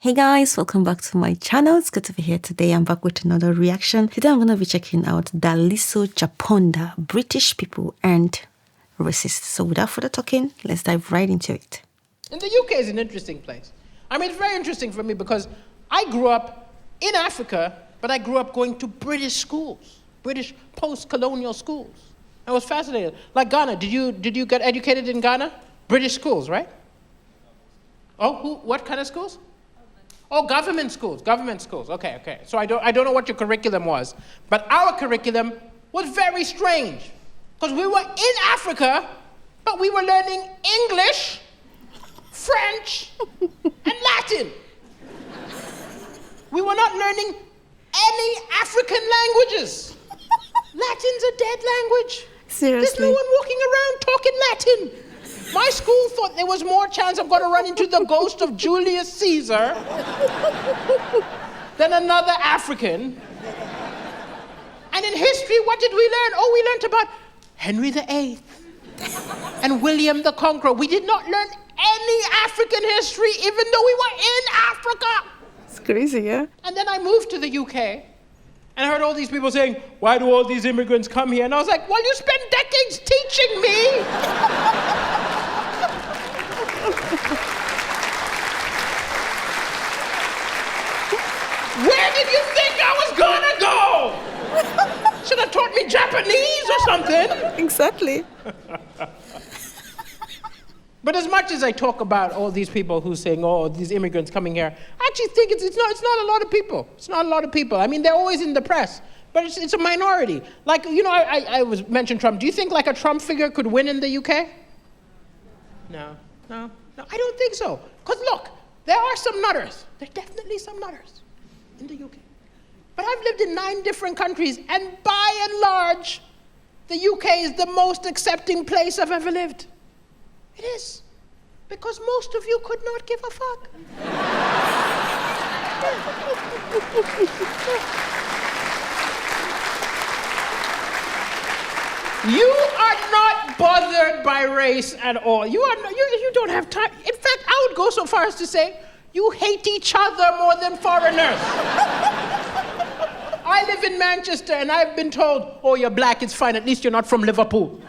Hey guys, welcome back to my channel. It's good to be here today. I'm back with another reaction. Today I'm going to be checking out Daliso Chaponda, British People and Racist. So without further talking, let's dive right into it. And the UK is an interesting place. I mean, it's very interesting for me because I grew up in Africa, but I grew up going to British schools, British post-colonial schools. I was fascinated. Like Ghana, did you get educated in Ghana? British schools, right? Oh, what kind of schools? Oh, government schools. Okay. So I don't know what your curriculum was, but our curriculum was very strange because we were in Africa, but we were learning English, French, and Latin. We were not learning any African languages. Latin's a dead language. Seriously? There's no one walking around talking Latin. My school thought there was more chance I'm going to run into the ghost of Julius Caesar than another African. And in history, what did we learn? Oh, we learned about Henry VIII and William the Conqueror. We did not learn any African history, even though we were in Africa. It's crazy, yeah? And then I moved to the UK, and I heard all these people saying, why do all these immigrants come here? And I was like, well, you spent decades teaching me. Where did you think I was gonna go? Should have taught me Japanese or something. Exactly. But as much as I talk about all these people who saying, oh, these immigrants coming here, I actually think it's not a lot of people. It's not a lot of people. I mean, they're always in the press, but it's a minority. Like, you know, I was mentioned Trump. Do you think like a Trump figure could win in the UK? No, I don't think so. Because look, there are some nutters. There are definitely some nutters in the UK. But I've lived in 9 different countries, and by and large, the UK is the most accepting place I've ever lived. It is. Because most of you could not give a fuck. You are not bothered by race at all. You don't have time. In fact, I would go so far as to say, you hate each other more than foreigners. I live in Manchester and I've been told, oh, you're black, it's fine, at least you're not from Liverpool.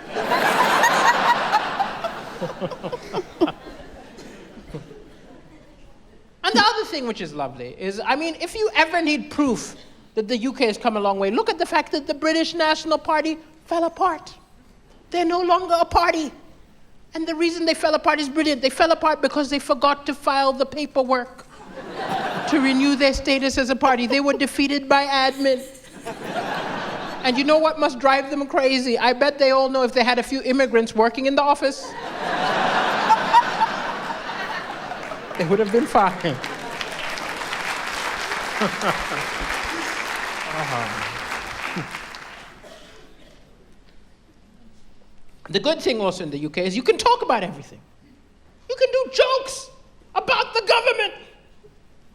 And the other thing which is lovely is, I mean, if you ever need proof that the UK has come a long way, look at the fact that the British National Party fell apart. They're no longer a party. And the reason they fell apart is brilliant. They fell apart because they forgot to file the paperwork to renew their status as a party. They were defeated by admin. And you know what must drive them crazy? I bet they all know if they had a few immigrants working in the office, they would have been fine. The good thing also in the UK is you can talk about everything. You can do jokes about the government.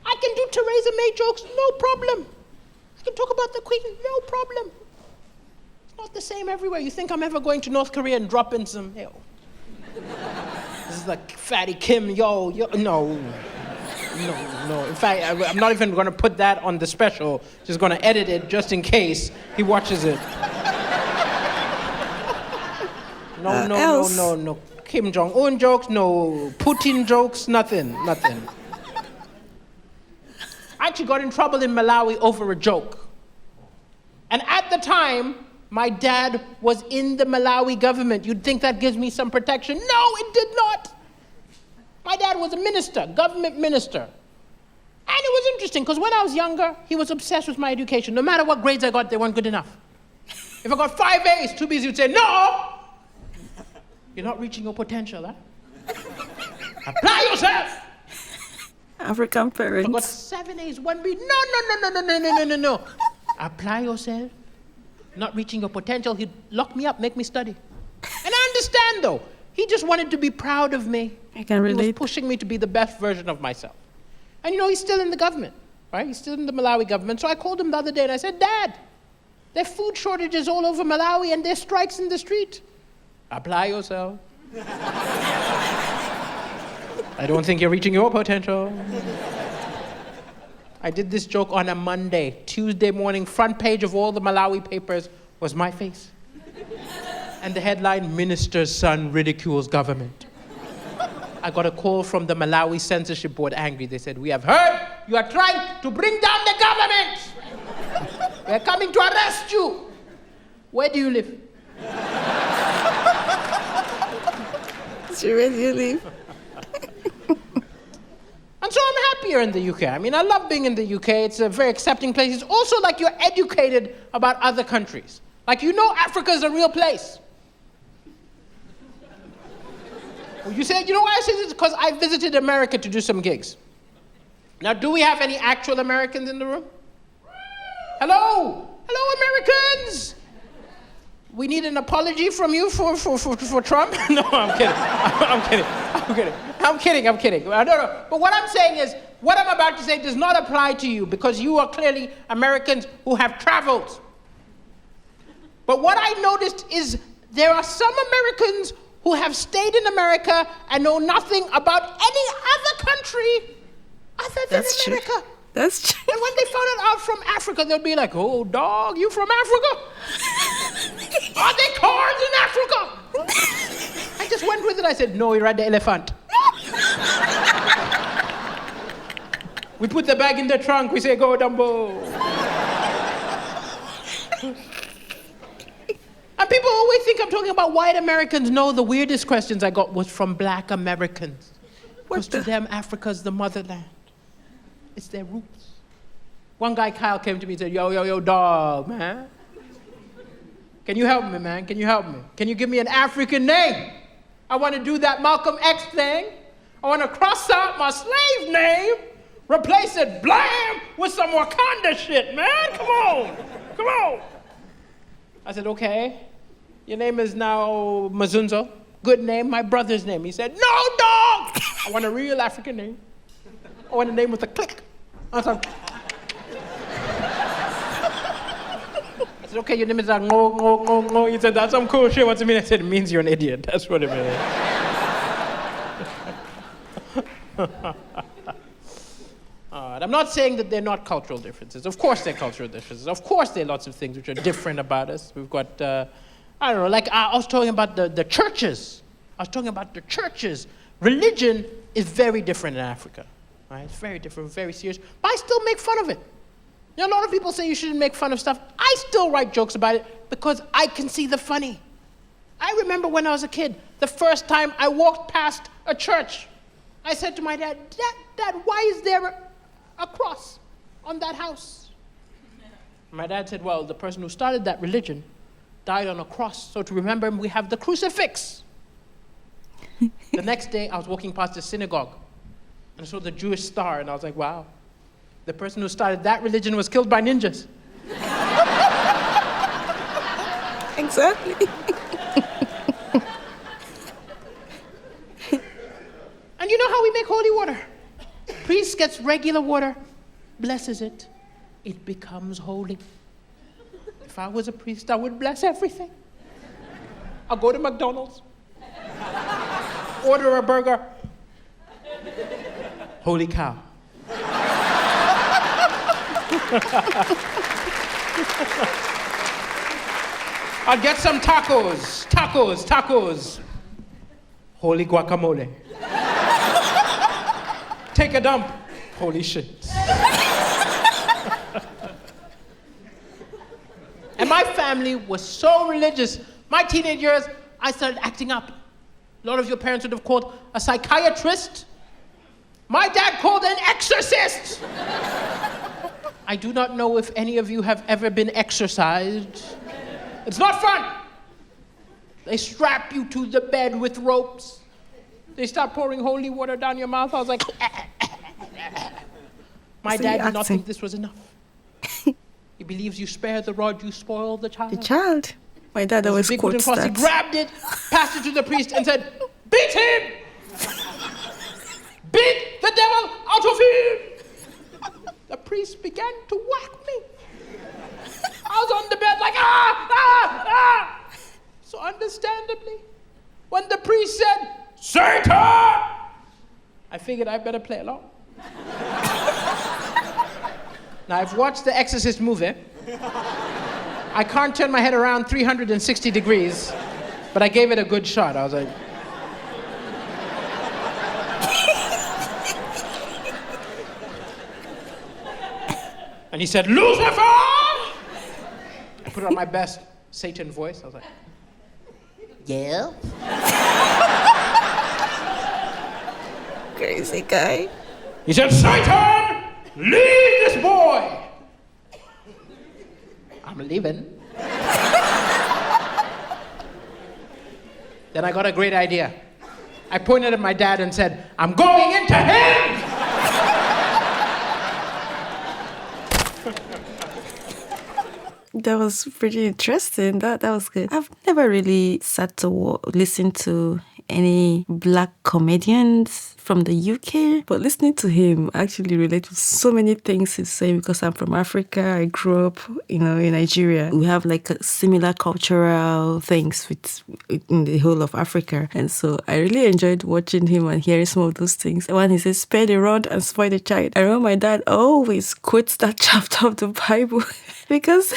I can do Theresa May jokes, no problem. I can talk about the Queen, no problem. It's not the same everywhere. You think I'm ever going to North Korea and drop in some, yo. This is like Fatty Kim, yo, no. In fact, I'm not even going to put that on the special. Just going to edit it just in case he watches it. No. Kim Jong-un jokes, no Putin jokes, nothing. I actually got in trouble in Malawi over a joke. And at the time, my dad was in the Malawi government. You'd think that gives me some protection. No, it did not. My dad was a minister, government minister. And it was interesting, because when I was younger, he was obsessed with my education. No matter what grades I got, they weren't good enough. If I got 5 A's, 2 B's, he'd say, no! You're not reaching your potential, huh? Apply yourself! African parents. I got 7 A's, 1 B. No. Apply yourself. Not reaching your potential. He'd lock me up, make me study. And I understand, though. He just wanted to be proud of me. I can relate. He was pushing me to be the best version of myself. And you know, he's still in the government, right? He's still in the Malawi government. So I called him the other day and I said, Dad, there are food shortages all over Malawi and there's strikes in the street. Apply yourself. I don't think you're reaching your potential. I did this joke on a Monday. Tuesday morning, front page of all the Malawi papers was my face. And the headline, Minister's Son Ridicules Government. I got a call from the Malawi Censorship Board angry. They said, we have heard you are trying to bring down the government. We are coming to arrest you. Where do you live? Where do you live? And so I'm happier in the UK. I mean, I love being in the UK. It's a very accepting place. It's also like you're educated about other countries. Like, you know Africa is a real place. Well, you say, you know why I say this? Because I visited America to do some gigs. Now, do we have any actual Americans in the room? Hello? Hello, Americans? We need an apology from you for Trump? No, I'm kidding. No. But what I'm saying is, what I'm about to say does not apply to you because you are clearly Americans who have traveled. But what I noticed is there are some Americans who have stayed in America and know nothing about any other country other than America. True. That's true. And when they found out I'm from Africa, they'll be like, oh, dog, you from Africa? Are there cars in Africa? I just went with it. I said, no, you ride the elephant. We put the bag in the trunk. We say, go, Dumbo. And people always think I'm talking about white Americans. No, the weirdest questions I got was from black Americans. Because to them, Africa's the motherland. It's their roots. One guy, Kyle, came to me and said, yo, dog, man. Can you help me, man? Can you help me? Can you give me an African name? I want to do that Malcolm X thing. I want to cross out my slave name, replace it, blam, with some Wakanda shit, man. Come on. I said, okay. Your name is now Mazunzo. Good name, my brother's name. He said, no, dog. I want a real African name. I want a name with a click. I said, okay, your name is like, no. He said, that's some cool shit. What's it mean? I said, it means you're an idiot. That's what it means. I'm not saying that they're not cultural differences. Of course they're cultural differences. Of course there are lots of things which are different about us. We've got, I don't know, like I was talking about the churches. Religion is very different in Africa. Right? It's very different, very serious. But I still make fun of it. You know, a lot of people say you shouldn't make fun of stuff. I still write jokes about it because I can see the funny. I remember when I was a kid, the first time I walked past a church, I said to my dad, Dad, why is there a cross on that house? My dad said, well, the person who started that religion died on a cross, so to remember him, we have the crucifix. The next day, I was walking past the synagogue, and I saw the Jewish star, and I was like, wow. The person who started that religion was killed by ninjas. Exactly. And you know how we make holy water? Priest gets regular water, blesses it, it becomes holy. If I was a priest, I would bless everything. I'll go to McDonald's, order a burger. Holy cow. I'll get some tacos. Holy guacamole. Take a dump. Holy shit. And my family was so religious. My teenage years, I started acting up. A lot of your parents would have called a psychiatrist. My dad called an exorcist. I do not know if any of you have ever been exorcised. It's not fun. They strap you to the bed with ropes. They start pouring holy water down your mouth. I was like, My dad did not think this was enough. He believes you spare the rod, you spoil the child. The child. My dad always quotes that. He grabbed it, passed it to the priest, and said, beat him! Beat the devil out of him! The priest began to whack me. I was on the bed like, ah! So understandably, when the priest said, Satan! I figured I better play along. Now, I've watched The Exorcist movie. I can't turn my head around 360 degrees, but I gave it a good shot. I was like... And he said, Lucifer! I put on my best Satan voice. I was like, yeah? Crazy guy. He said, Satan, leave this boy! I'm leaving. Then I got a great idea. I pointed at my dad and said, I'm going into him! That was pretty interesting. That was good. I've never really sat to listen to any black comedians from the UK, but listening to him actually related to so many things he's saying because I'm from Africa. I grew up, in Nigeria. We have like similar cultural things in the whole of Africa. And so I really enjoyed watching him and hearing some of those things. When he says, spare the rod and spoil the child. I remember my dad always quotes that chapter of the Bible because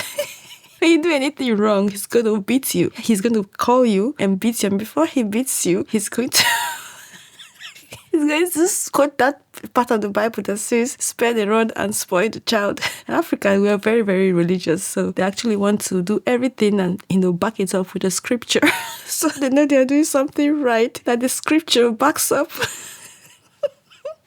when you do anything wrong, he's going to beat you. He's going to call you and beat you. And before he beats you, he's going to quote that part of the Bible that says, spare the rod and spoil the child. In Africa, we are very, very religious. So they actually want to do everything and, back it up with the scripture. So they know they're doing something right, that the scripture backs up.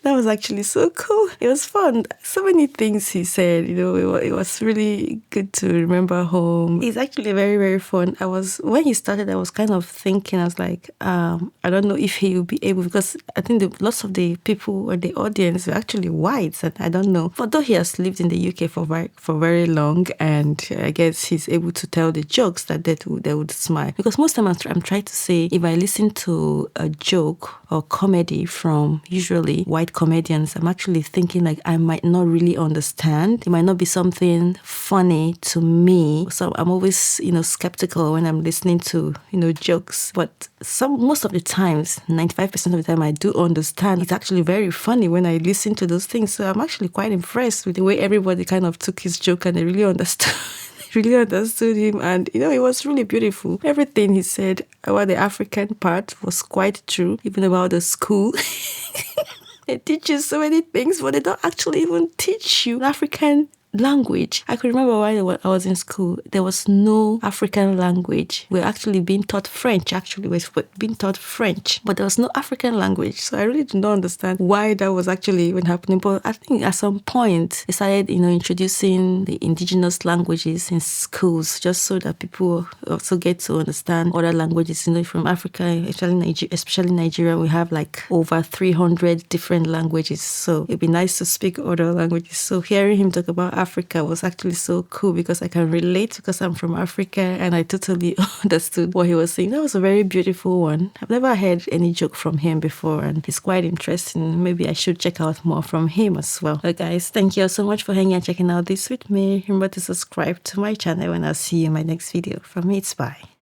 That was actually so cool. It was fun. So many things he said, it was really good to remember home. It's actually very, very fun. When he started, I was kind of thinking, I was like, I don't know if he will be able, because I think lots of the people or the audience were actually whites, and I don't know. But though he has lived in the UK for very long, and I guess he's able to tell the jokes that they would smile. Because most time I'm trying to say, if I listen to a joke or comedy from usually white comedians, I'm actually thinking like I might not really understand. It might not be something funny to me. So I'm always, skeptical when I'm listening to, jokes. But most of the times, 95% of the time, I do understand. It's actually very funny when I listen to those things. So I'm actually quite impressed with the way everybody kind of took his joke and they really understood. Really understood him, and it was really beautiful. Everything he said about the African part was quite true, even about the school. They teach you so many things, but they don't actually even teach you African language. I could remember while I was in school, there was no African language. We were actually being taught French, but there was no African language. So I really did not understand why that was actually even happening. But I think at some point, they started, introducing the indigenous languages in schools, just so that people also get to understand other languages. From Africa, especially Nigeria, we have like over 300 different languages. So it'd be nice to speak other languages. So hearing him talk about Africa was actually so cool because I can relate because I'm from Africa and I totally understood what he was saying. That was a very beautiful one. I've never heard any joke from him before and it's quite interesting. Maybe I should check out more from him as well. But guys, thank you so much for hanging and checking out this with me. Remember to subscribe to my channel and I'll see you in my next video. From me, it's bye.